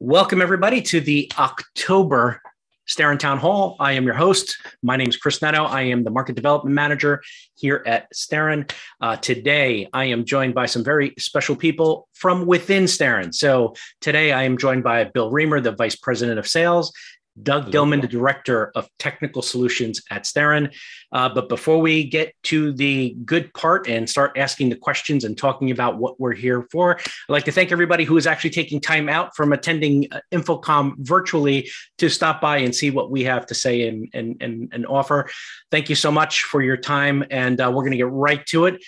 Welcome, everybody, to the October Starin Town Hall. I am your host. My name is Chris Netto. I am the Market Development Manager here at Starin. Today, I am joined by some very special people from within Starin. So today, I am joined by Bill Reamer, the Vice President of Sales, Doug Dillman, the Director of Technical Solutions at Starin. But before we get to the good part and start asking the questions and talking about what we're here for, I'd like to thank everybody who is actually taking time out from attending InfoComm virtually to stop by and see what we have to say and offer. Thank you so much for your time, and we're going to get right to it.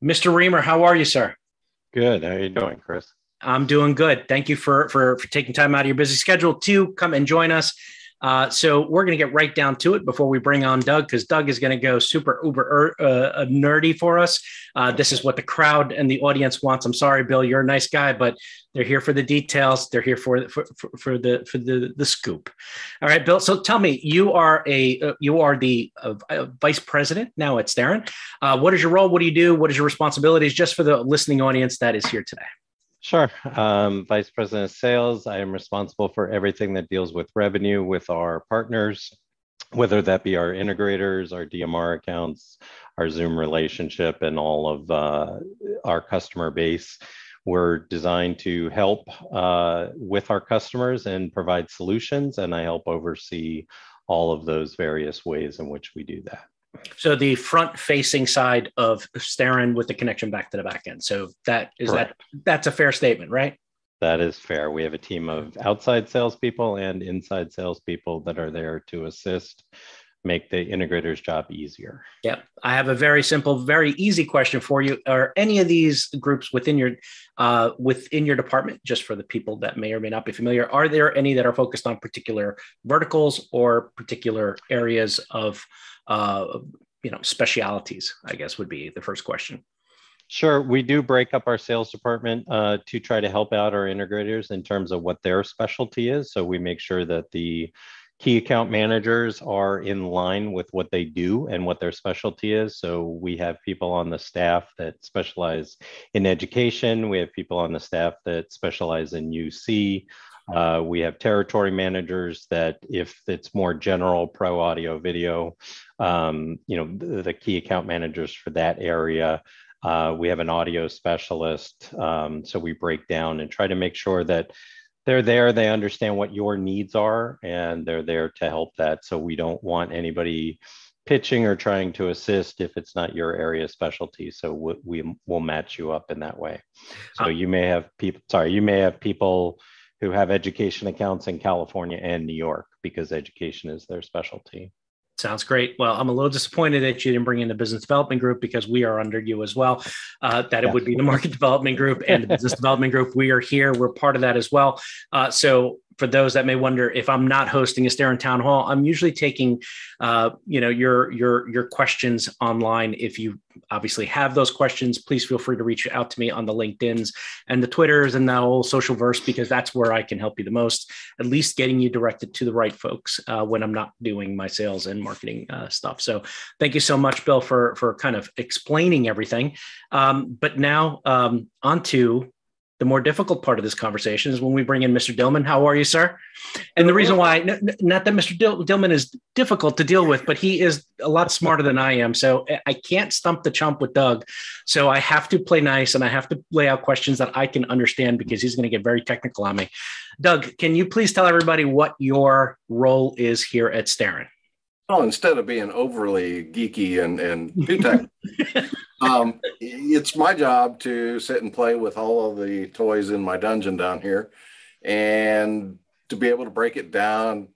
Mr. Reamer, how are you, sir? Good. How are you doing, Chris? I'm doing good. Thank you for taking time out of your busy schedule to come and join us. So we're going to get right down to it before we bring on Doug, because Doug is going to go super uber nerdy for us. This is what the crowd and the audience wants. I'm sorry, Bill, you're a nice guy, but they're here for the details. They're here for the scoop. All right, Bill. So tell me, you are the vice president now at Starin. What is your role? What do you do? What is your responsibilities? Just for the listening audience that is here today. Sure. Vice President of Sales. I am responsible for everything that deals with revenue with our partners, whether that be our integrators, our DMR accounts, our Zoom relationship, and all of our customer base. We're designed to help with our customers and provide solutions, and I help oversee all of those various ways in which we do that. So the front-facing side of Starin with the connection back to the back end. So that's a fair statement, right? That is fair. We have a team of outside salespeople and inside salespeople that are there to assist, make the integrator's job easier. Yep. I have a very simple, very easy question for you. Are any of these groups within your department, just for the people that may or may not be familiar, are there any that are focused on particular verticals or particular areas of specialities, I guess would be the first question. Sure. We do break up our sales department to try to help out our integrators in terms of what their specialty is. So we make sure that the key account managers are in line with what they do and what their specialty is. So we have people on the staff that specialize in education. We have people on the staff that specialize in UC. We have territory managers that, if it's more general pro audio video, the key account managers for that area. We have an audio specialist. So we break down and try to make sure that they're there, they understand what your needs are, and they're there to help that. So we don't want anybody pitching or trying to assist if it's not your area specialty. So we will match you up in that way. So you may have people who have education accounts in California and New York because education is their specialty. Sounds great. Well, I'm a little disappointed that you didn't bring in the business development group, because we are under you as well. It would be the market development group and the business development group. We are here. We're part of that as well. So for those that may wonder, if I'm not hosting a Starin Town Hall, I'm usually taking, your questions online. If you obviously have those questions, please feel free to reach out to me on the LinkedIns and the Twitters and the whole social verse, because that's where I can help you the most, at least getting you directed to the right folks when I'm not doing my sales and marketing stuff. So thank you so much, Bill, for kind of explaining everything. But now on to the more difficult part of this conversation, is when we bring in Mr. Dillman. How are you, sir? And the reason why, not that Mr. Dillman is difficult to deal with, but he is a lot smarter than I am. So I can't stump the chump with Doug. So I have to play nice, and I have to lay out questions that I can understand, because he's going to get very technical on me. Doug, can you please tell everybody what your role is here at Starin? Well, instead of being overly geeky and too technical, it's my job to sit and play with all of the toys in my dungeon down here, and to be able to break it down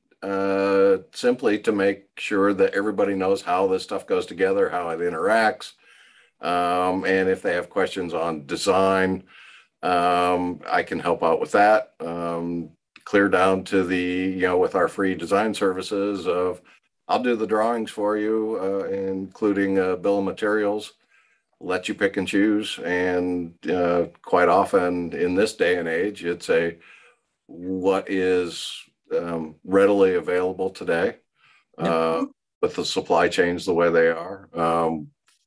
simply to make sure that everybody knows how this stuff goes together, how it interacts, and if they have questions on design, I can help out with that. Clear down to the, with our free design services of, I'll do the drawings for you, including bill of materials, let you pick and choose. And quite often in this day and age, it's what is readily available today with the supply chains the way they are.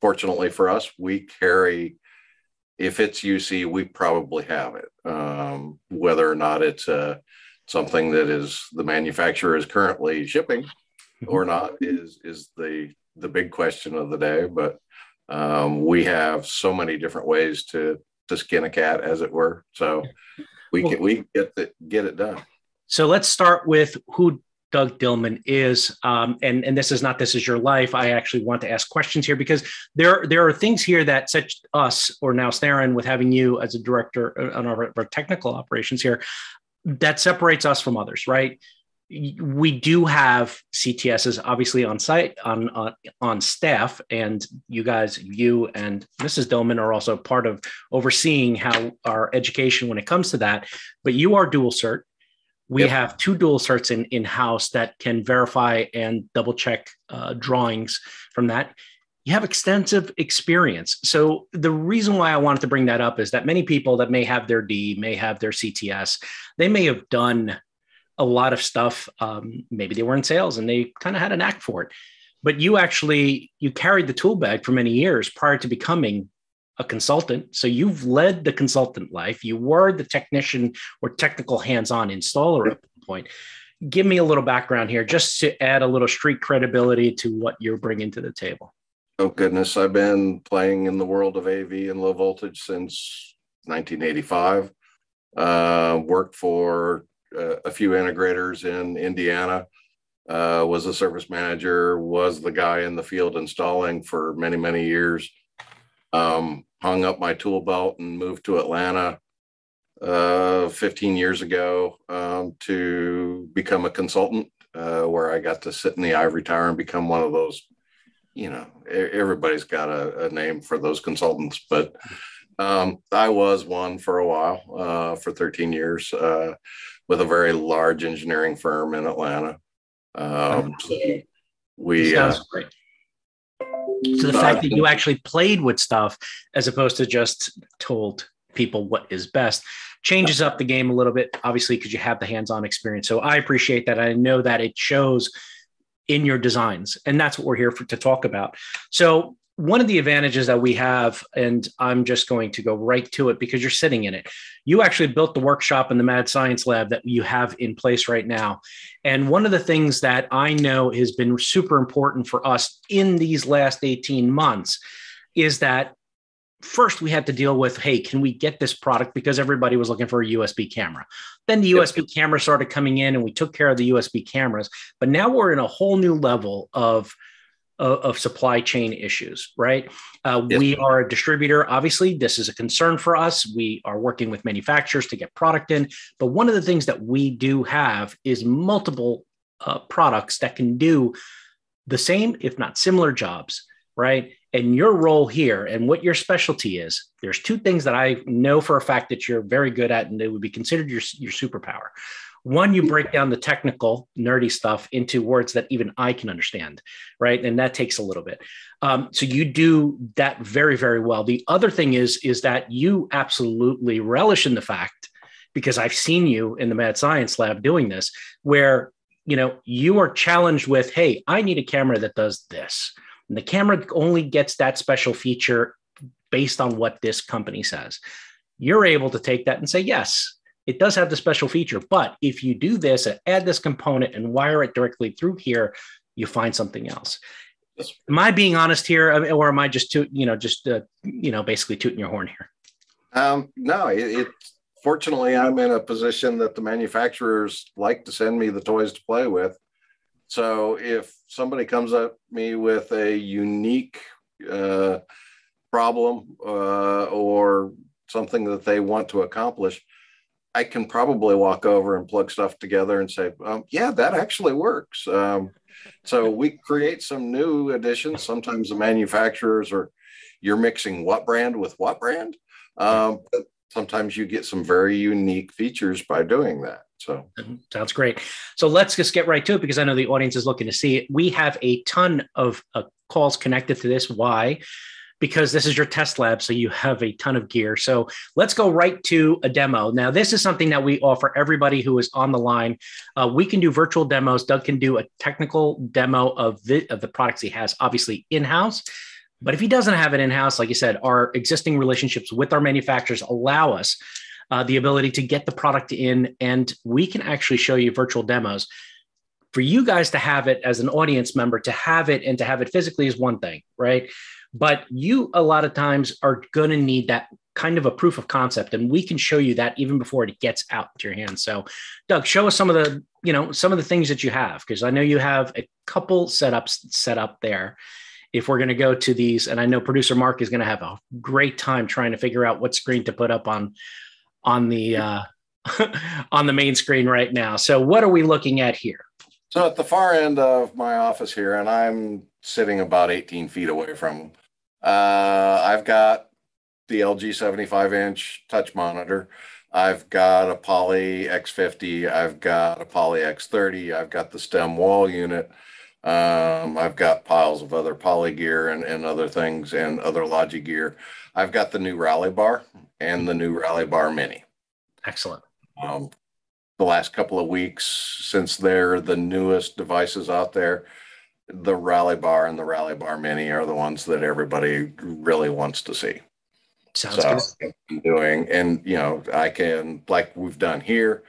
Fortunately for us, we carry if it's UC, we probably have it. Whether or not it's something that is the manufacturer is currently shipping or not is the big question of the day. But we have so many different ways to skin a cat, as it were. So we get it done. So let's start with who Doug Dillman is. And this is your life. I actually want to ask questions here because there are things here that set us, or now Starin, with having you as a director on our technical operations here, that separates us from others, right? We do have CTSs obviously on site, on staff, and you and Mrs. Dillman are also part of overseeing how our education when it comes to that. But you are dual cert. We have 2 dual certs in-house that can verify and double check drawings from that. You have extensive experience. So the reason why I wanted to bring that up is that many people that may have their D, may have their CTS, they may have done a lot of stuff. Maybe they were in sales and they kind of had a knack for it. But you carried the tool bag for many years prior to becoming a consultant. So you've led the consultant life. You were the technician or technical hands-on installer at the point. Give me a little background here, just to add a little street credibility to what you're bringing to the table. Oh, goodness. I've been playing in the world of AV and low voltage since 1985. Worked for a few integrators in Indiana. Was a service manager, was the guy in the field installing for many, many years. Hung up my tool belt and moved to Atlanta 15 years ago to become a consultant, where I got to sit in the ivory tower and become one of those, everybody's got a name for those consultants, but I was one for a while, for 13 years, with a very large engineering firm in Atlanta. So we sounds great. So the fact that you actually played with stuff as opposed to just told people what is best changes up the game a little bit, obviously, because you have the hands-on experience. So I appreciate that. I know that it shows in your designs, and that's what we're here to talk about. So one of the advantages that we have, and I'm just going to go right to it because you're sitting in it. You actually built the workshop in the Mad Science Lab that you have in place right now. And one of the things that I know has been super important for us in these last 18 months is that first we had to deal with, hey, can we get this product? Because everybody was looking for a USB camera. Then the USB camera started coming in and we took care of the USB cameras. But now we're in a whole new level of supply chain issues, right? We are a distributor. Obviously, this is a concern for us. We are working with manufacturers to get product in. But one of the things that we do have is multiple products that can do the same, if not similar jobs, right? And your role here and what your specialty is, there's 2 things that I know for a fact that you're very good at, and they would be considered your superpower. One, you break down the technical, nerdy stuff into words that even I can understand, right? And that takes a little bit. So you do that very, very well. The other thing is that you absolutely relish in the fact, because I've seen you in the Mad Science Lab doing this, where you are challenged with, hey, I need a camera that does this. And the camera only gets that special feature based on what this company says. You're able to take that and say, yes, it does have the special feature, but if you do this and add this component and wire it directly through here, you find something else. Am I being honest here, or am I just basically tooting your horn here? No, fortunately, I'm in a position that the manufacturers like to send me the toys to play with. So if somebody comes at me with a unique problem or something that they want to accomplish, I can probably walk over and plug stuff together and say, yeah, that actually works. So we create some new additions. Sometimes the manufacturers you're mixing what brand with what brand. But sometimes you get some very unique features by doing that. So sounds great. So let's just get right to it because I know the audience is looking to see it. We have a ton of calls connected to this. Why? Because this is your test lab, so you have a ton of gear. So let's go right to a demo. Now, this is something that we offer everybody who is on the line. We can do virtual demos. Doug can do a technical demo of the products he has, obviously in-house. But if he doesn't have it in-house, like you said, our existing relationships with our manufacturers allow us the ability to get the product in, and we can actually show you virtual demos. For you guys to have it as an audience member, to have it and to have it physically is one thing, right? But you a lot of times are going to need that kind of a proof of concept, and we can show you that even before it gets out to your hands. So, Doug, show us some of the things that you have, because I know you have a couple setups set up there. If we're going to go to these, and I know producer Mark is going to have a great time trying to figure out what screen to put up on the on the main screen right now. So, what are we looking at here? So at the far end of my office here, and I'm sitting about 18 feet away from them, I've got the LG 75-inch touch monitor. I've got a Poly X50. I've got a Poly X30. I've got the stem wall unit. I've got piles of other Poly gear and other things and other Logi gear. I've got the new Rally Bar and the new Rally Bar Mini. Excellent. The last couple of weeks, since they're the newest devices out there, the Rally Bar and the Rally Bar Mini are the ones that everybody really wants to see. Sounds good. I'm doing, and I can, like we've done here,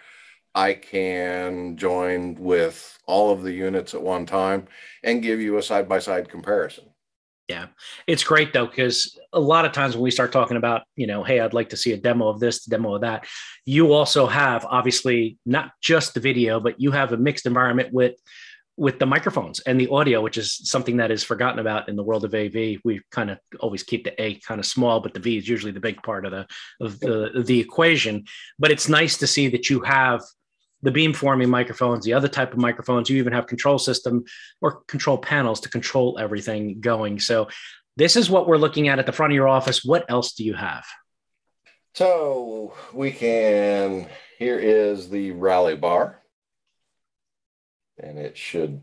I can join with all of the units at one time and give you a side-by-side comparison. Yeah, it's great though, because a lot of times when we start talking about, hey, I'd like to see a demo of this, demo of that, you also have obviously not just the video, but you have a mixed environment with the microphones and the audio, which is something that is forgotten about in the world of AV. We kind of always keep the A kind of small, but the V is usually the big part of the equation. But it's nice to see that you have the beamforming microphones, the other type of microphones. You even have control system or control panels to control everything going. So this is what we're looking at the front of your office. What else do you have? So here is the Rally Bar. And it should.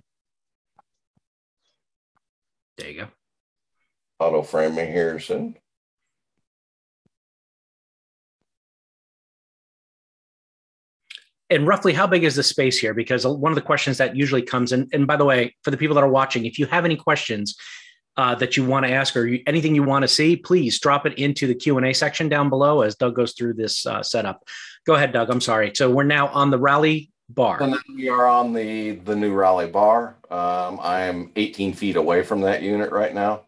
There you go. Auto framing here soon. And roughly how big is the space here? Because one of the questions that usually comes in, and by the way, for the people that are watching, if you have any questions that you want to ask or anything you want to see, please drop it into the Q&A section down below as Doug goes through this setup. Go ahead, Doug. I'm sorry. So we're now on the Rally Bar. And then we are on the new Rally Bar. I am 18 feet away from that unit right now.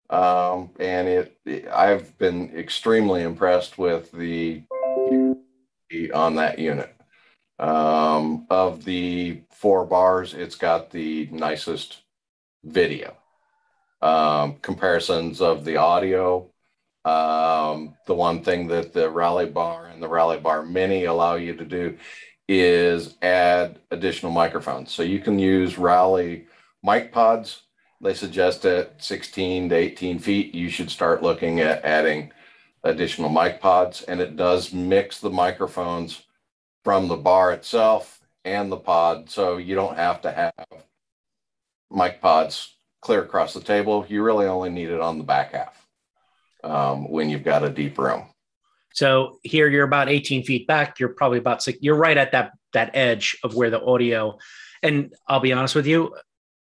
And I've been extremely impressed with the on that unit. Of the 4 bars, it's got the nicest video. Comparisons of the audio. The one thing that the Rally Bar and the Rally Bar Mini allow you to do is add additional microphones. So you can use Rally mic pods. They suggest at 16 to 18 feet, you should start looking at adding additional mic pods, and it does mix the microphones from the bar itself and the pod. So you don't have to have mic pods clear across the table. You really only need it on the back half when you've got a deep room. So here you're about 18 feet back. You're probably about 6. You're right at that edge of where the audio, and I'll be honest with you,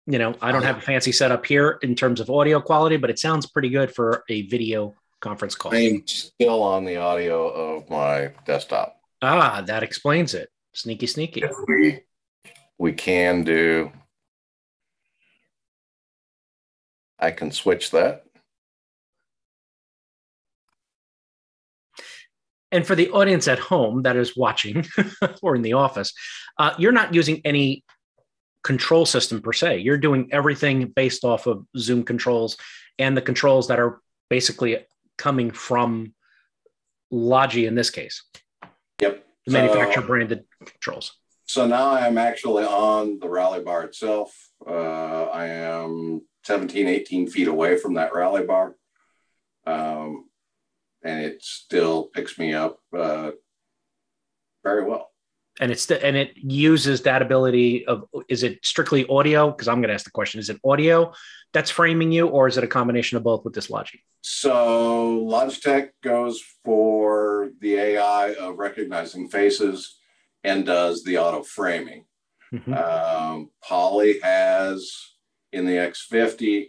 I don't have a fancy setup here in terms of audio quality, but it sounds pretty good for a video conference call. I'm still on the audio of my desktop. Ah, that explains it. Sneaky, sneaky. If we can do, I can switch that. And for the audience at home that is watching or in the office, you're not using any control system per se. You're doing everything based off of Zoom controls and the controls that are basically coming from Logi in this case. Yep. The manufacturer branded controls. So now I'm actually on the Rally Bar itself. I am 17, 18 feet away from that Rally Bar. And it still picks me up very well. And it uses that ability of, is it strictly audio? Because I'm going to ask the question, is it audio that's framing you, or is it a combination of both with this Logi? So Logitech goes for the AI of recognizing faces and does the auto framing. Mm-hmm. Poly has in the X50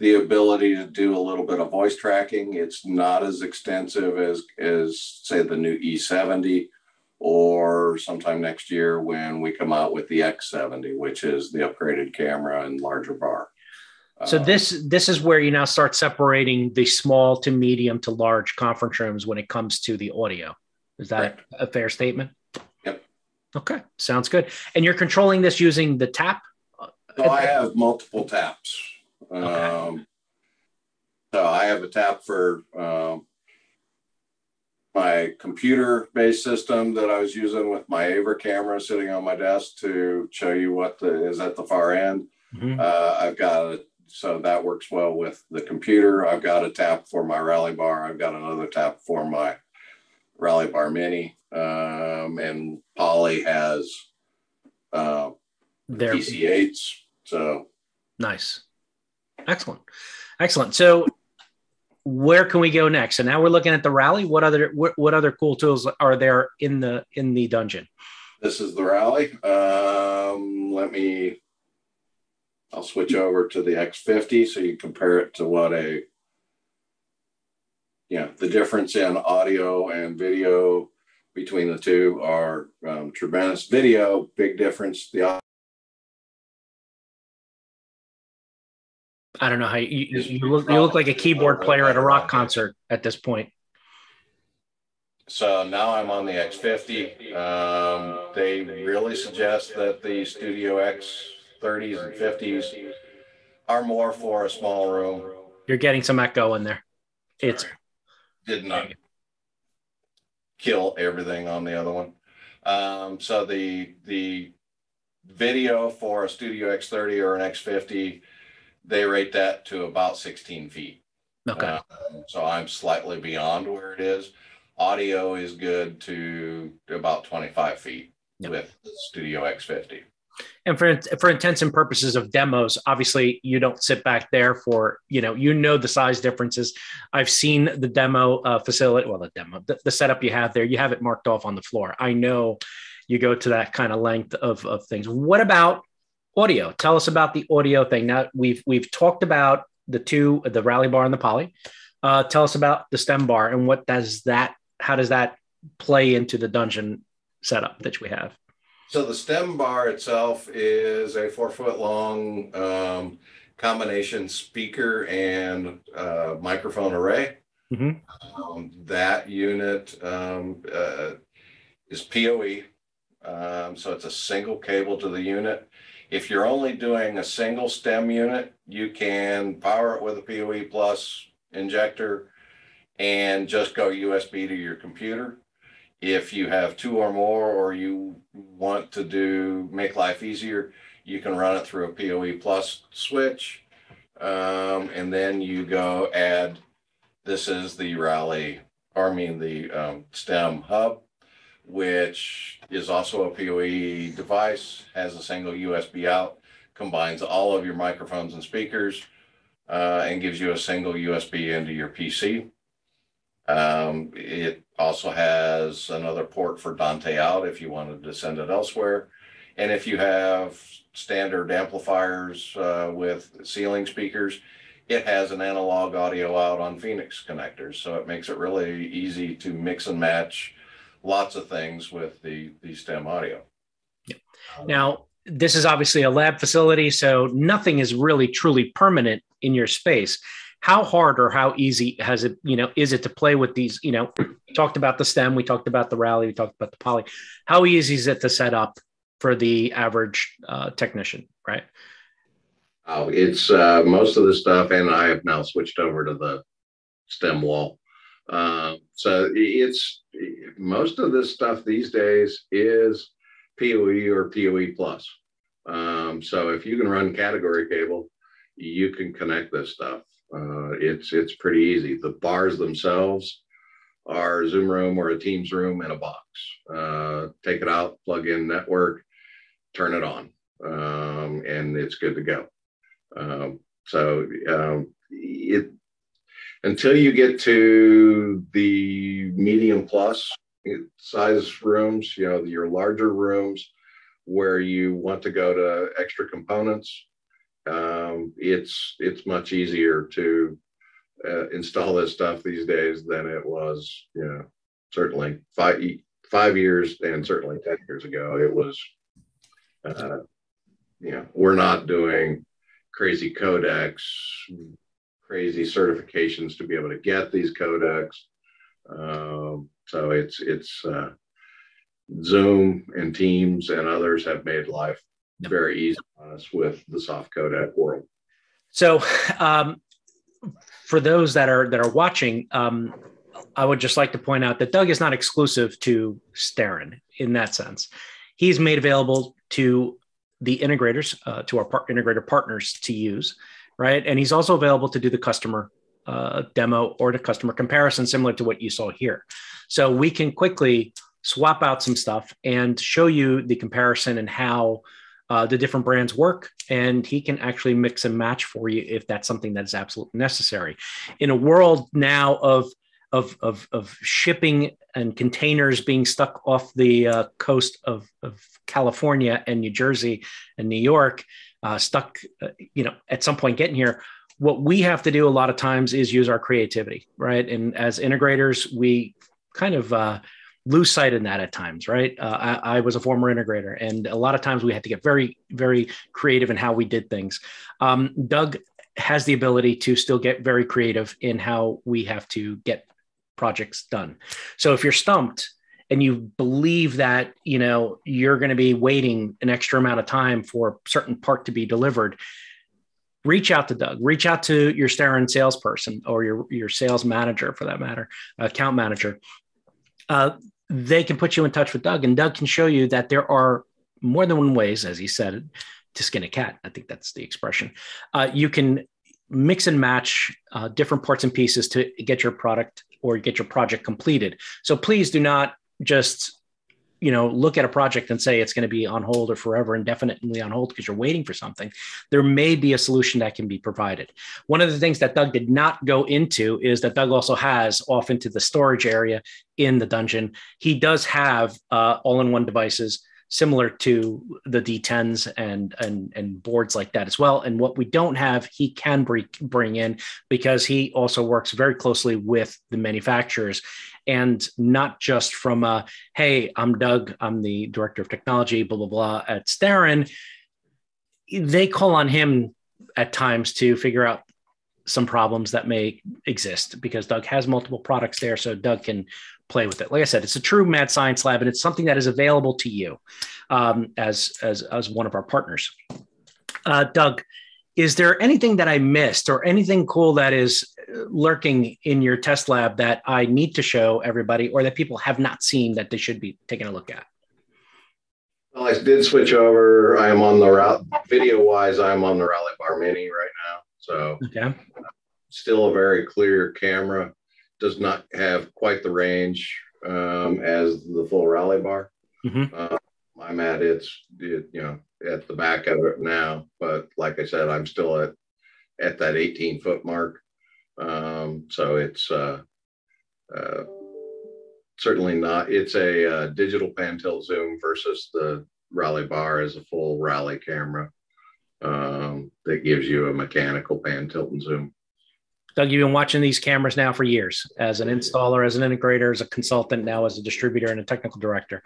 the ability to do a little bit of voice tracking. It's not as extensive as say the new E70 or sometime next year when we come out with the X70, which is the upgraded camera and larger bar. So this is where you now start separating the small to medium to large conference rooms when it comes to the audio. Is that a fair statement? Yep. Okay, sounds good. And you're controlling this using the tap? So I have multiple taps. Okay. So I have a tap for my computer-based system that I was using with my Aver camera sitting on my desk to show you what is at the far end. Mm-hmm. I've got so that works well with the computer. I've got a tap for my Rally Bar. I've got another tap for my Rally Bar Mini. And Poly has their PC8s. So nice. Excellent. So where can we go next? So now we're looking at the Rally. What other cool tools are there in the dungeon? This is the Rally. I'll switch over to the X50 so you compare it to what the difference in audio and video between the two are tremendous. Video, big difference. I don't know how you look like a keyboard player at a rock concert at this point. So now I'm on the X50. They really suggest that the Studio X30s and 50s are more for a small room. You're getting some echo in there. It did not kill everything on the other one. So the video for a Studio X30 or an X50, they rate that to about 16 feet. Okay. So I'm slightly beyond where it is. Audio is good to about 25 feet with the Studio X50. And for intents and purposes of demos, obviously you don't sit back there for, the size differences. I've seen the demo facility, the setup you have there, you have it marked off on the floor. I know you go to that kind of length of things. What about audio? Tell us about the audio thing. Now we've talked about the Rally Bar and the Poly. Tell us about the stem bar and how does that play into the dungeon setup that we have? So the stem bar itself is a 4-foot long combination speaker and microphone array. Mm-hmm. That unit is PoE. So it's a single cable to the unit. If you're only doing a single stem unit, you can power it with a PoE plus injector and just go USB to your computer. If you have two or more, or you want to make life easier, you can run it through a PoE plus switch. And then you go add, this is the stem hub, which is also a PoE device, has a single USB out, combines all of your microphones and speakers, and gives you a single USB into your PC. It also has another port for Dante out if you wanted to send it elsewhere. And if you have standard amplifiers with ceiling speakers, it has an analog audio out on Phoenix connectors. So it makes it really easy to mix and match lots of things with the stem audio. Yeah. Now, this is obviously a lab facility, so nothing is really truly permanent in your space. How hard or how easy is it to play with these? We talked about the stem, we talked about the Rally, we talked about the Poly. How easy is it to set up for the average technician, right? Oh, it's most of the stuff, and I have now switched over to the stem wall. So it's most of this stuff these days is PoE or PoE plus. So if you can run category cable, you can connect this stuff. It's pretty easy. The bars themselves are Zoom room or a Teams room in a box. Take it out, plug in network, turn it on, and it's good to go. Until you get to the medium plus size rooms, your larger rooms where you want to go to extra components, It's much easier to install this stuff these days than it was, certainly 5 years and certainly 10 years ago. It was, we're not doing crazy codecs, crazy certifications to be able to get these codecs. So it's Zoom and Teams and others have made life very easy on us with the soft codec world. So for those that are watching, I would just like to point out that Doug is not exclusive to Starin in that sense. He's made available to the integrators, to our integrator partners to use, right? And he's also available to do the customer demo or the customer comparison, similar to what you saw here. So we can quickly swap out some stuff and show you the comparison and how the different brands work. And he can actually mix and match for you if that's something that is absolutely necessary. In a world now of shipping and containers being stuck off the coast of California and New Jersey and New York, stuck, at some point getting here, what we have to do a lot of times is use our creativity, right? And as integrators, we kind of lose sight in that at times, right? I was a former integrator, and a lot of times we had to get very, very creative in how we did things. Doug has the ability to still get very creative in how we have to get projects done. So if you're stumped and you believe that, you're going to be waiting an extra amount of time for a certain part to be delivered, reach out to Doug, reach out to your Starin salesperson or your sales manager, for that matter, account manager. They can put you in touch with Doug, and Doug can show you that there are more than one ways, as he said, to skin a cat. I think that's the expression. You can mix and match different parts and pieces to get your product or get your project completed. So please do not just, look at a project and say it's going to be on hold or forever indefinitely on hold because you're waiting for something. There may be a solution that can be provided. One of the things that Doug did not go into is that Doug also has off into the storage area in the dungeon. He does have all-in-one devices similar to the D10s and boards like that as well. And what we don't have, he can bring in, because he also works very closely with the manufacturers, and not just from hey, I'm Doug, I'm the director of technology, blah, blah, blah at Starin. They call on him at times to figure out some problems that may exist, because Doug has multiple products there. So Doug can play with it. Like I said, it's a true mad science lab, and it's something that is available to you as one of our partners. Doug, is there anything that I missed or anything cool that is lurking in your test lab that I need to show everybody, or that people have not seen that they should be taking a look at? Well, I did switch over. I am on the video wise. I'm on the Rally Bar Mini right now. So okay. Still a very clear camera. Does not have quite the range as the full Rally Bar. Mm-hmm. I'm at at the back of it now, but like I said, I'm still at that 18-foot mark. So it's certainly not. It's a digital pan tilt zoom versus the Rally Bar as a full Rally camera that gives you a mechanical pan tilt and zoom. Doug, you've been watching these cameras now for years as an installer, as an integrator, as a consultant, now as a distributor and a technical director.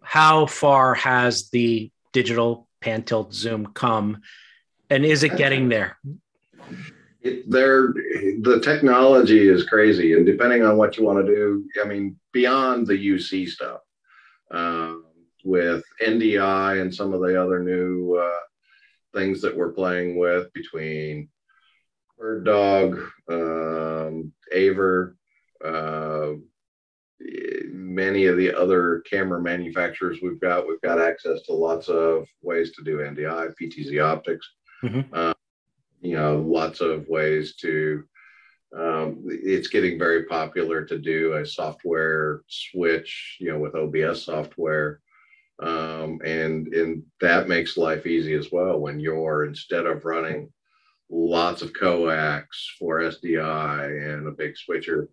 How far has the digital pan tilt zoom come, and is it getting there? The technology is crazy, and depending on what you want to do, I mean, beyond the UC stuff, with NDI and some of the other new things that we're playing with between Bird Dog, Aver, many of the other camera manufacturers we've got access to lots of ways to do NDI, PTZ optics, mm-hmm. Lots of ways to, it's getting very popular to do a software switch, with OBS software. And that makes life easy as well when you're, instead of running lots of coax for SDI and a big switcher,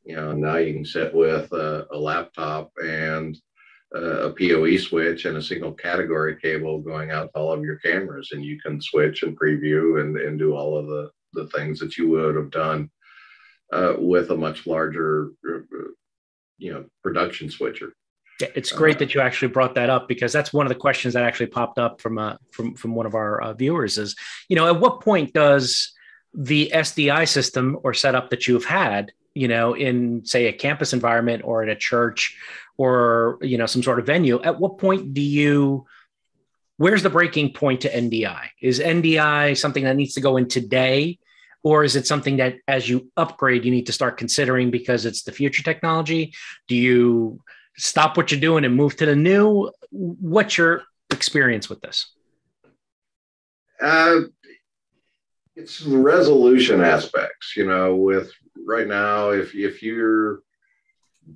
now you can sit with a laptop and a PoE switch and a single category cable going out to all of your cameras, and you can switch and preview and do all of the things that you would have done with a much larger, production switcher. Yeah, it's great that you actually brought that up, because that's one of the questions that actually popped up from one of our viewers is, at what point does the SDI system or setup that you've had, in say a campus environment or at a church or, some sort of venue, at what point where's the breaking point to NDI? Is NDI something that needs to go in today? Or is it something that as you upgrade, you need to start considering because it's the future technology? Do you stop what you're doing and move to the new? What's your experience with this? It's the resolution aspects, with right now, if you're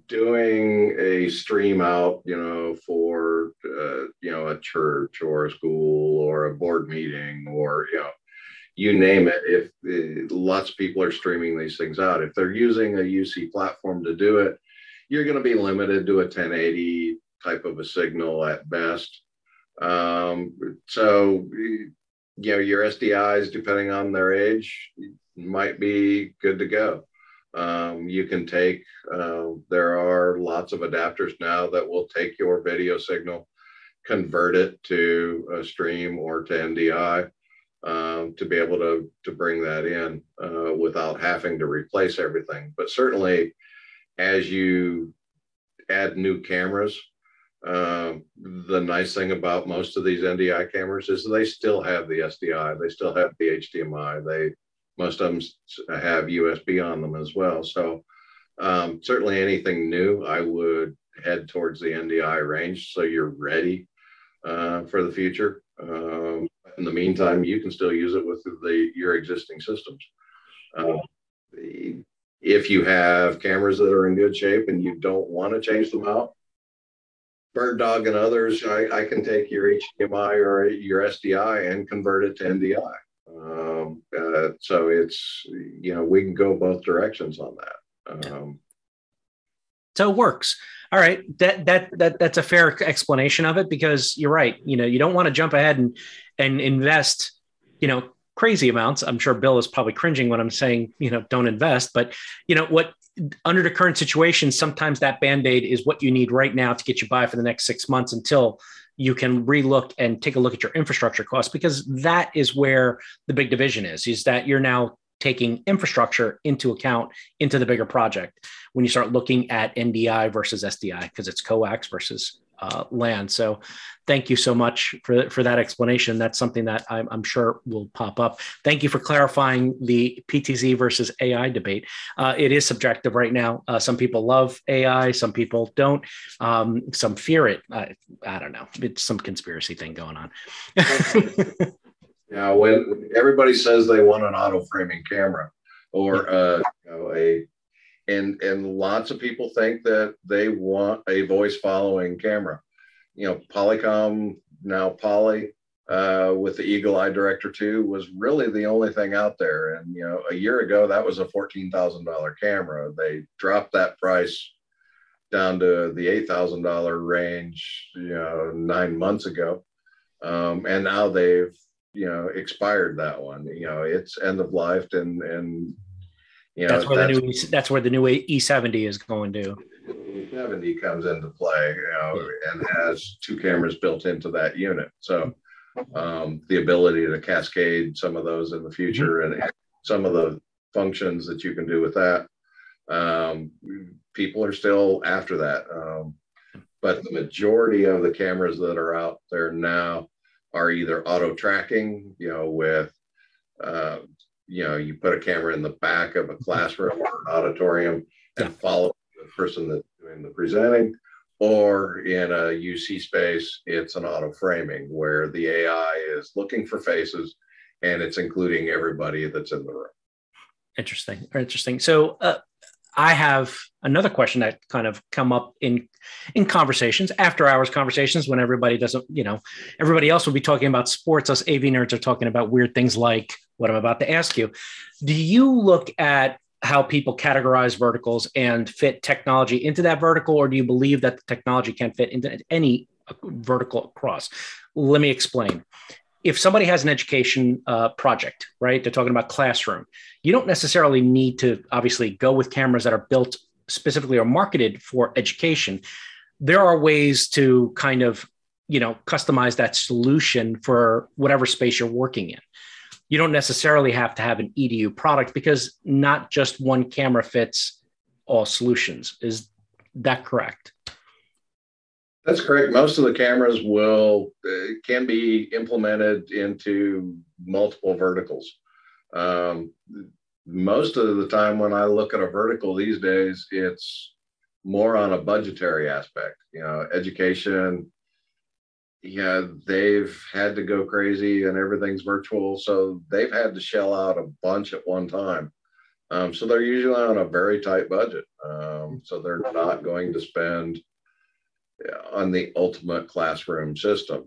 doing a stream out, for, a church or a school or a board meeting or, you name it, if lots of people are streaming these things out, if they're using a UC platform to do it, you're going to be limited to a 1080 type of a signal at best. So, your SDIs, depending on their age, might be good to go. You can take, there are lots of adapters now that will take your video signal, convert it to a stream or to NDI, to be able to bring that in without having to replace everything. But certainly, as you add new cameras, the nice thing about most of these NDI cameras is they still have the SDI, they still have the HDMI, most of them have USB on them as well. So certainly anything new, I would head towards the NDI range so you're ready for the future. In the meantime, you can still use it with your existing systems. If you have cameras that are in good shape and you don't want to change them out, Bird Dog and others, I can take your HDMI or your SDI and convert it to NDI. So it's, we can go both directions on that. So it works. All right. That's a fair explanation of it, because you're right. You don't want to jump ahead and invest, crazy amounts. I'm sure Bill is probably cringing when I'm saying, don't invest, but what, under the current situation, sometimes that Band-Aid is what you need right now to get you by for the next 6 months until you can relook and take a look at your infrastructure costs, because that is where the big division is that you're now taking infrastructure into account into the bigger project when you start looking at NDI versus SDI, because it's coax versus LAN. So thank you so much for that explanation. That's something that I'm sure will pop up. Thank you for clarifying the PTZ versus AI debate. It is subjective right now. Some people love AI, some people don't. Some fear it. I don't know. It's some conspiracy thing going on. Yeah, when everybody says they want an auto framing camera or and lots of people think that they want a voice following camera. Polycom, now Poly, with the Eagle Eye Director 2 was really the only thing out there. And, a year ago, that was a $14,000 camera. They dropped that price down to the $8,000 range, 9 months ago. And now they've, expired that one. It's end of life, and that's where the new E70 is going to. E70 comes into play, and has 2 cameras built into that unit. So the ability to cascade some of those in the future, and some of the functions that you can do with that, people are still after that. But the majority of the cameras that are out there now are either auto tracking, with you put a camera in the back of a classroom or an auditorium and follow the person that's doing the presenting, or in a UC space, it's an auto framing where the AI is looking for faces and it's including everybody that's in the room. Interesting. So I have another question that kind of come up in conversations, after hours conversations, when everybody doesn't, everybody else will be talking about sports. Us AV nerds are talking about weird things like what I'm about to ask you. Do you look at how people categorize verticals and fit technology into that vertical, or do you believe that the technology can fit into any vertical across? Let me explain. If somebody has an education project, right, they're talking about classroom, you don't necessarily need to obviously go with cameras that are built specifically or marketed for education. There are ways to kind of, customize that solution for whatever space you're working in. You don't necessarily have to have an EDU product because not just one camera fits all solutions. Is that correct? That's correct. Most of the cameras can be implemented into multiple verticals. Most of the time when I look at a vertical these days, it's more on a budgetary aspect. Education, they've had to go crazy and everything's virtual. So they've had to shell out a bunch at one time. So they're usually on a very tight budget. So they're not going to spend on the ultimate classroom system.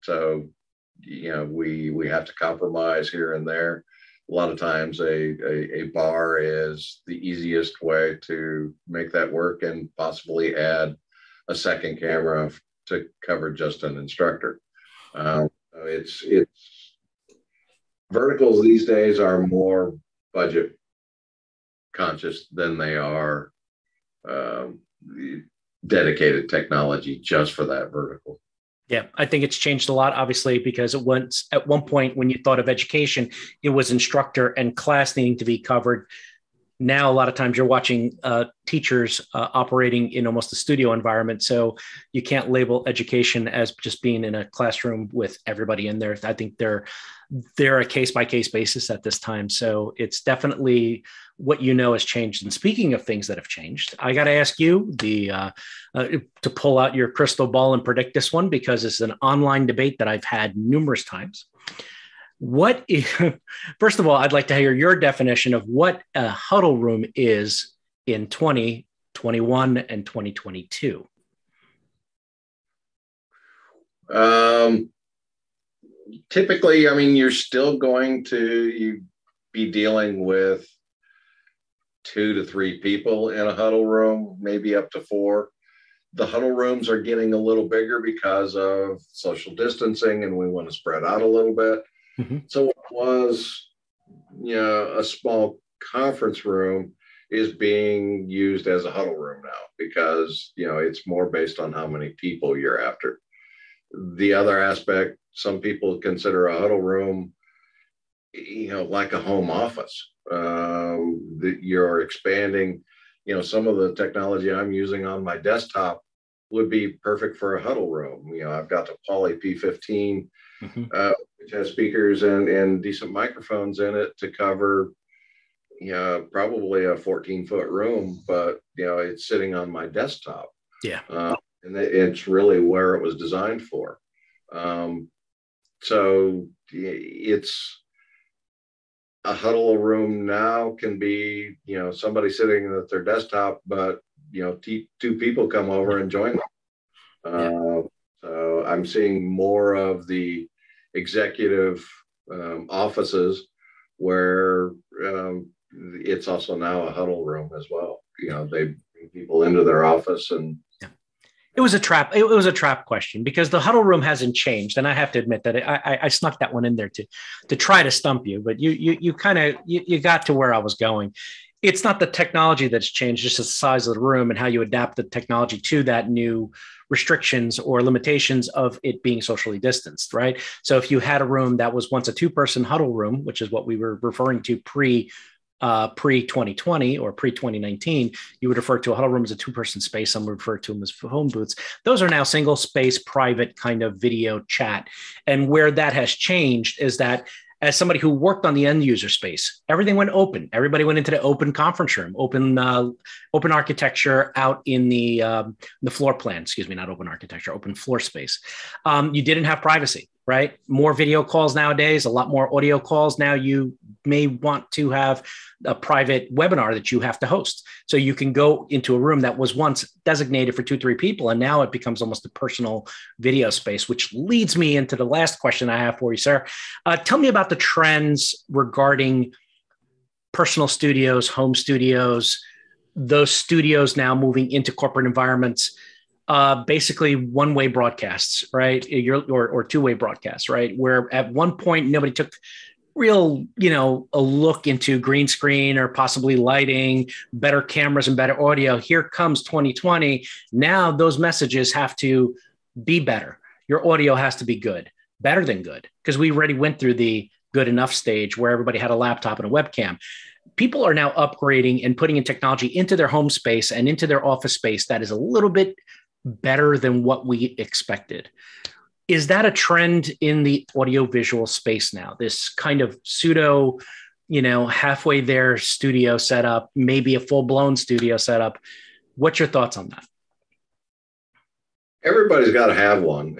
So, we have to compromise here and there. A lot of times a bar is the easiest way to make that work and possibly add a second camera to cover just an instructor. It's verticals these days are more budget conscious than they are dedicated technology just for that vertical. Yeah, I think it's changed a lot, obviously, because at one point when you thought of education, it was instructor and class needing to be covered. Now, a lot of times you're watching teachers operating in almost a studio environment. So you can't label education as just being in a classroom with everybody in there. I think they're a case-by-case basis at this time. So it's definitely what has changed. And speaking of things that have changed, I got to ask you to pull out your crystal ball and predict this one, because it's an online debate that I've had numerous times. First of all, I'd like to hear your definition of what a huddle room is in 2021 and 2022. Typically, you're still going to be dealing with 2 to 3 people in a huddle room, maybe up to 4. The huddle rooms are getting a little bigger because of social distancing, and we want to spread out a little bit. Mm-hmm. So what was, a small conference room is being used as a huddle room now because, it's more based on how many people you're after. The other aspect, some people consider a huddle room, like a home office. That you're expanding, some of the technology I'm using on my desktop would be perfect for a huddle room. I've got the Poly P15, mm-hmm. Which has speakers and decent microphones in it to cover, probably a 14-foot room, but, it's sitting on my desktop. Yeah. And it's really where it was designed for. So it's a huddle room now can be, somebody sitting at their desktop, but, 2 people come over and join them. So I'm seeing more of the executive offices where it's also now a huddle room as well. They bring people into their office and It was a trap. It was a trap question because the huddle room hasn't changed, and I have to admit that I snuck that one in there to try to stump you. But you got to where I was going. It's not the technology that's changed, just the size of the room and how you adapt the technology to that new restrictions or limitations of it being socially distanced, right? So if you had a room that was once a 2-person huddle room, which is what we were referring to pre-2020 or pre-2019, you would refer to a huddle room as a 2-person space. Some would refer to them as phone booths. Those are now single space, private kind of video chat. And where that has changed is that as somebody who worked on the end user space, everything went open. Everybody went into the open conference room, open architecture out in the floor plan, not open architecture, open floor space. You didn't have privacy, right? More video calls nowadays, a lot more audio calls. Now you may want to have a private webinar that you have to host. So you can go into a room that was once designated for 2-3 people, and now it becomes almost a personal video space, which leads me into the last question I have for you, sir. Tell me about the trends regarding personal studios, home studios, those studios now moving into corporate environments, basically one-way broadcasts, right? Or two-way broadcasts, right? Where at one point nobody took real, a look into green screen or possibly lighting, better cameras and better audio. Here comes 2020. Now those messages have to be better. Your audio has to be good, better than good, because we already went through the good enough stage where everybody had a laptop and a webcam. People are now upgrading and putting in technology into their home space and into their office space that is a little bit better than what we expected. Is that a trend in the audiovisual space now? This kind of pseudo, halfway there studio setup, maybe a full-blown studio setup. What's your thoughts on that? Everybody's got to have one.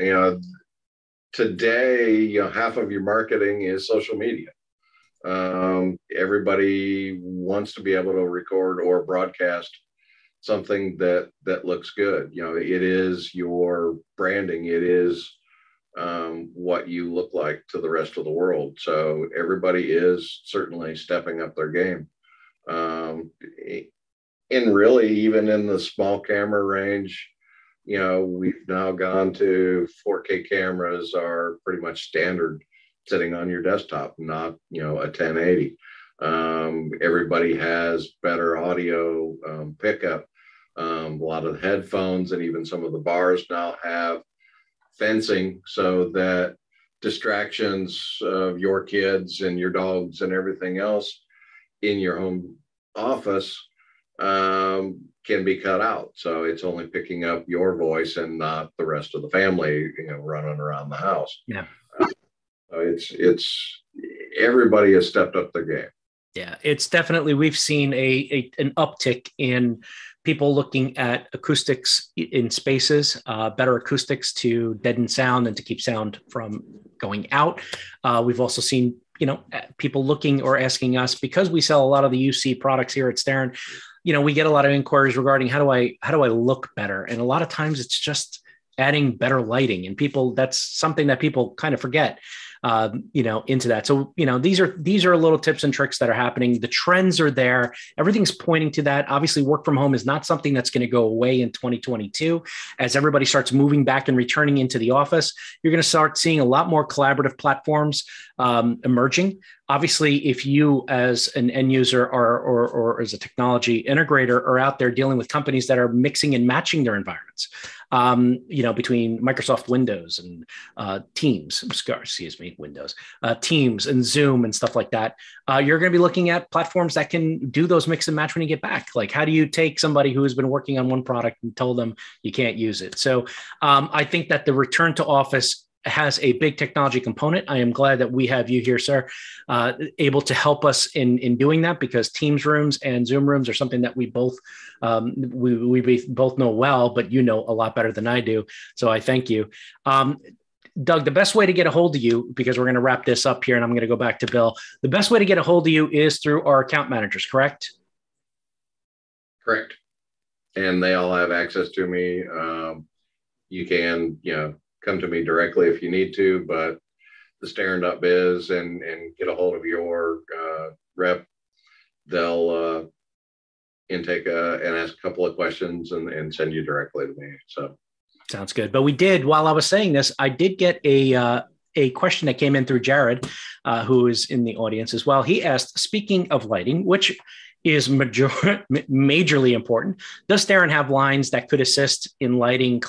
Today, half of your marketing is social media. Everybody wants to be able to record or broadcast something that looks good. It is your branding. It is what you look like to the rest of the world. So everybody is certainly stepping up their game. And really, even in the small camera range, we've now gone to 4K cameras are pretty much standard sitting on your desktop, not, a 1080. Everybody has better audio pickup. A lot of the headphones and even some of the bars now have fencing so that distractions of your kids and your dogs and everything else in your home office can be cut out. So it's only picking up your voice and not the rest of the family, running around the house. Yeah. It's everybody has stepped up their game. Yeah, it's definitely, we've seen an uptick in people looking at acoustics in spaces, better acoustics to deaden sound and to keep sound from going out. We've also seen, people looking or asking us, because we sell a lot of the UC products here at Starin, we get a lot of inquiries regarding how do I look better? And a lot of times it's just adding better lighting, and that's something that people kind of forget. Into that. So, these are little tips and tricks that are happening. The trends are there. Everything's pointing to that. Obviously, work from home is not something that's going to go away in 2022. As everybody starts moving back and returning into the office, you're going to start seeing a lot more collaborative platforms emerging. Obviously, if you as an end user or as a technology integrator are out there dealing with companies that are mixing and matching their environments, between Microsoft Windows and Teams, Windows, Teams and Zoom and stuff like that, you're going to be looking at platforms that can do those mix and match when you get back. Like, how do you take somebody who has been working on one product and tell them you can't use it? So I think that the return to office has a big technology component. I am glad that we have you here, sir, able to help us in doing that, because Teams rooms and Zoom rooms are something that we both we both know well, but you know a lot better than I do. So I thank you. Doug, the best way to get a hold of you, because we're going to wrap this up here and I'm going to go back to Bill, the best way to get a hold of you is through our account managers, correct? Correct. And they all have access to me. You can, come to me directly if you need to, but the Starin.biz and get a hold of your rep. They'll intake and ask a couple of questions and send you directly to me. So sounds good. But while I was saying this, I did get a question that came in through Jared, who is in the audience as well. He asked, speaking of lighting, which is majorly important, does Starin have lines that could assist in lighting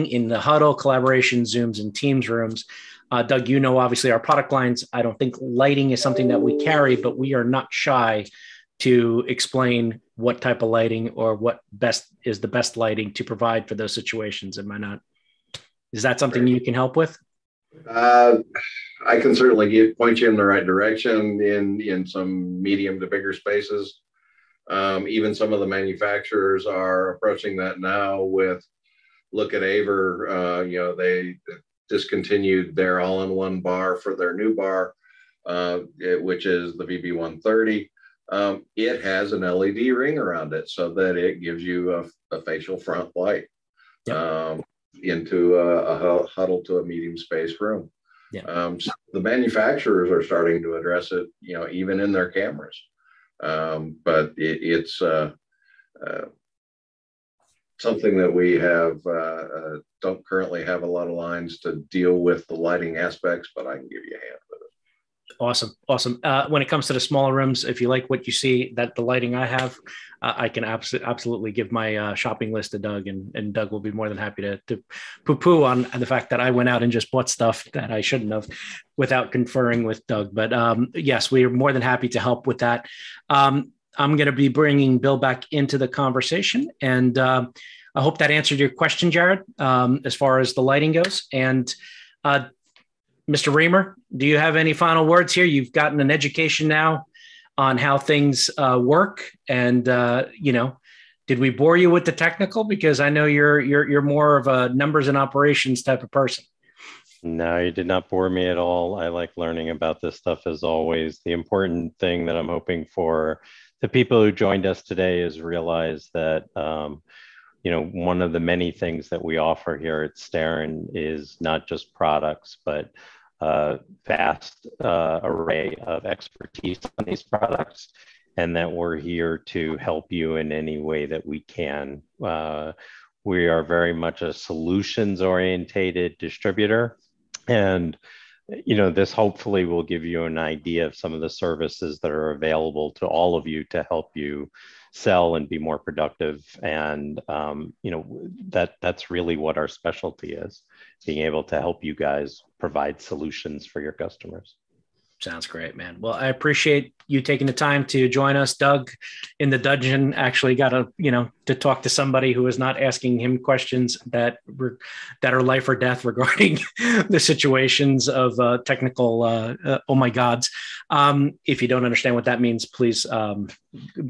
in the huddle, collaboration, Zooms, and Teams rooms? Doug, obviously our product lines. I don't think lighting is something that we carry, but we are not shy to explain what type of lighting or what is the best lighting to provide for those situations. Am I not? Is that something you can help with? I can certainly point you in the right direction in some medium to bigger spaces. Even some of the manufacturers are approaching that now with, look at Aver, they discontinued their all-in-one bar for their new bar, which is the VB130. It has an LED ring around it so that it gives you a facial front light into a huddle to a medium space room. Yeah. So the manufacturers are starting to address it, even in their cameras. But it's something that we don't currently have a lot of lines to deal with the lighting aspects, but I can give you a hand with it. Awesome. When it comes to the smaller rooms, if you like what you see, that the lighting I have, I can absolutely give my shopping list to Doug, and Doug will be more than happy to poo-poo on the fact that I went out and just bought stuff that I shouldn't have without conferring with Doug. But yes, we are more than happy to help with that. I'm going to be bringing Bill back into the conversation, and I hope that answered your question, Jared, as far as the lighting goes. And Mr. Reamer, do you have any final words here? You've gotten an education now on how things work, and did we bore you with the technical? Because I know you're more of a numbers and operations type of person. No, you did not bore me at all. I like learning about this stuff as always. The important thing that I'm hoping for the people who joined us today is realize that one of the many things that we offer here at Starin is not just products, but vast array of expertise on these products, and that we're here to help you in any way that we can. We are very much a solutions orientated distributor, and this hopefully will give you an idea of some of the services that are available to all of you to help you sell and be more productive. And that's really what our specialty is, being able to help you guys provide solutions for your customers. Sounds great, man. Well, I appreciate you taking the time to join us. Doug in the dungeon actually got to talk to somebody who is not asking him questions that are life or death regarding the situations of technical, oh my gods. If you don't understand what that means, please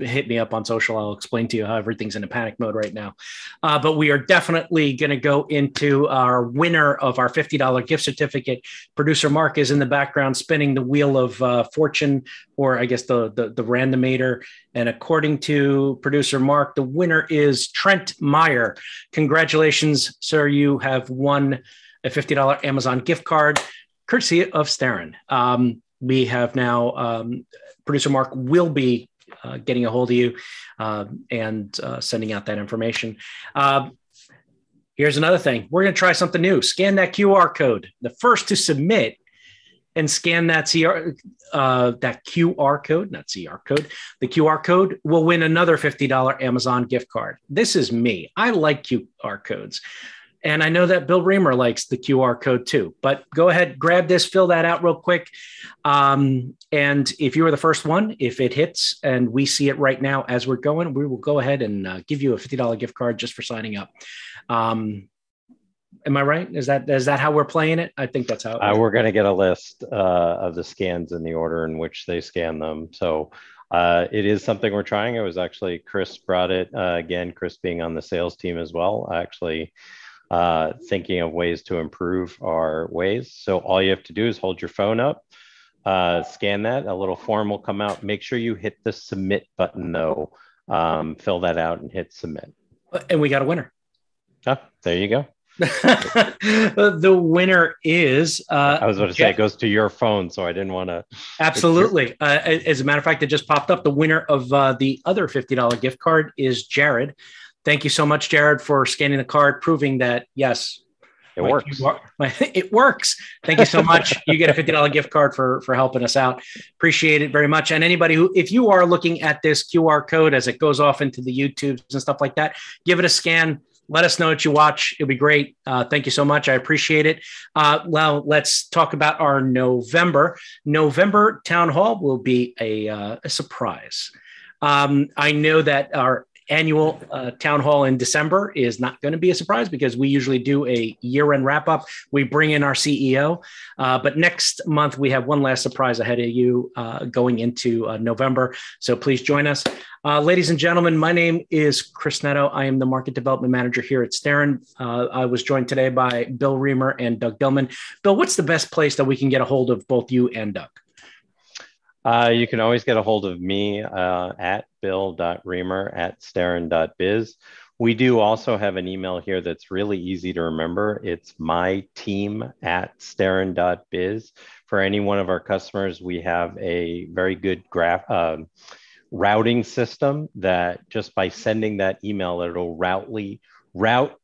hit me up on social. I'll explain to you how everything's in a panic mode right now. But we are definitely going to go into our winner of our $50 gift certificate. Producer Mark is in the background spinning the wheel of fortune, or I guess the randomator. And according to producer Mark, the winner is Trent Meyer. Congratulations, sir. You have won a $50 Amazon gift card, courtesy of Starin. We have now, producer Mark will be getting a hold of you and sending out that information. Here's another thing. We're going to try something new. Scan that QR code. The first to submit and scan that QR code, not CR code. The QR code will win another $50 Amazon gift card. This is me. I like QR codes. And I know that Bill Reamer likes the QR code too, but go ahead, grab this, fill that out real quick. And if you were the first one, if it hits and we see it right now as we're going, we will go ahead and give you a $50 gift card just for signing up. Am I right? Is that how we're playing it? I think that's how we're going to get a list of the scans in the order in which they scan them. So it is something we're trying. It was actually Chris brought it again, Chris being on the sales team as well, actually thinking of ways to improve our ways. So all you have to do is hold your phone up, scan that, a little form will come out. Make sure you hit the submit button though. Fill that out and hit submit. And we got a winner. Oh, there you go. The winner is I was about to say it goes to your phone, so I didn't want to. Absolutely. As a matter of fact, it just popped up. The winner of the other $50 gift card is Jared. Thank you so much, Jared, for scanning the card, proving that yes, it works. It works. Thank you so much. You get a $50 gift card for helping us out. Appreciate it very much. And anybody who, if you are looking at this QR code as it goes off into the YouTubes and stuff like that, give it a scan. Let us know what you watch. It'll be great. Thank you so much. I appreciate it. Well, let's talk about our November town hall. Will be a surprise. I know that our annual town hall in December is not going to be a surprise because we usually do a year-end wrap-up. We bring in our CEO, but next month we have one last surprise ahead of you going into November. So please join us. Ladies and gentlemen, my name is Chris Netto. I am the Market Development Manager here at Starin. I was joined today by Bill Reamer and Doug Dillman. Bill, what's the best place that we can get a hold of both you and Doug? You can always get a hold of me at bill.reamer@starin.biz. We do also have an email here that's really easy to remember. It's myteam@starin.biz. For any one of our customers, we have a very good routing system that just by sending that email, it'll route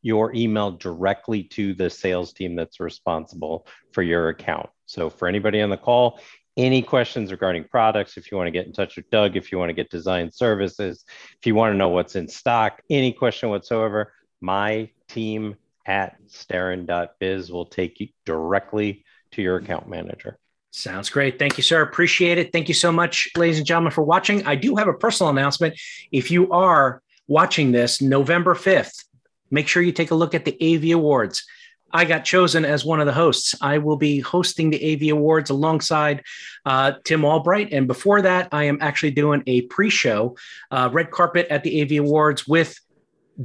your email directly to the sales team that's responsible for your account. So for anybody on the call, any questions regarding products, if you want to get in touch with Doug, if you want to get design services, if you want to know what's in stock, any question whatsoever, myteam@starin.biz will take you directly to your account manager. Sounds great. Thank you, sir. Appreciate it. Thank you so much, ladies and gentlemen, for watching. I do have a personal announcement. If you are watching this November 5th, make sure you take a look at the AV Awards. I got chosen as one of the hosts. I will be hosting the AV Awards alongside Tim Albright. And before that, I am actually doing a pre-show red carpet at the AV Awards with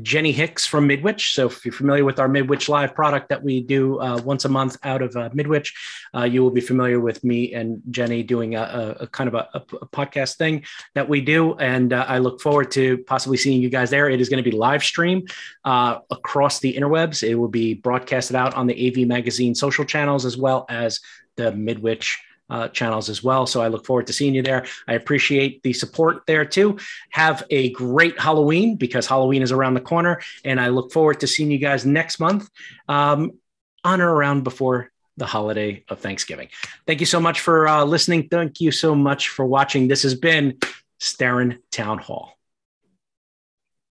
Jenny Hicks from Midwich. So if you're familiar with our Midwich Live product that we do once a month out of Midwich, you will be familiar with me and Jenny doing a kind of a podcast thing that we do. And I look forward to possibly seeing you guys there. It is going to be live stream across the interwebs. It will be broadcasted out on the AV Magazine social channels as well as the Midwich channels as well. So I look forward to seeing you there. I appreciate the support there too. Have a great Halloween because Halloween is around the corner. And I look forward to seeing you guys next month on or around before the holiday of Thanksgiving. Thank you so much for listening. Thank you so much for watching. This has been Starin Town Hall.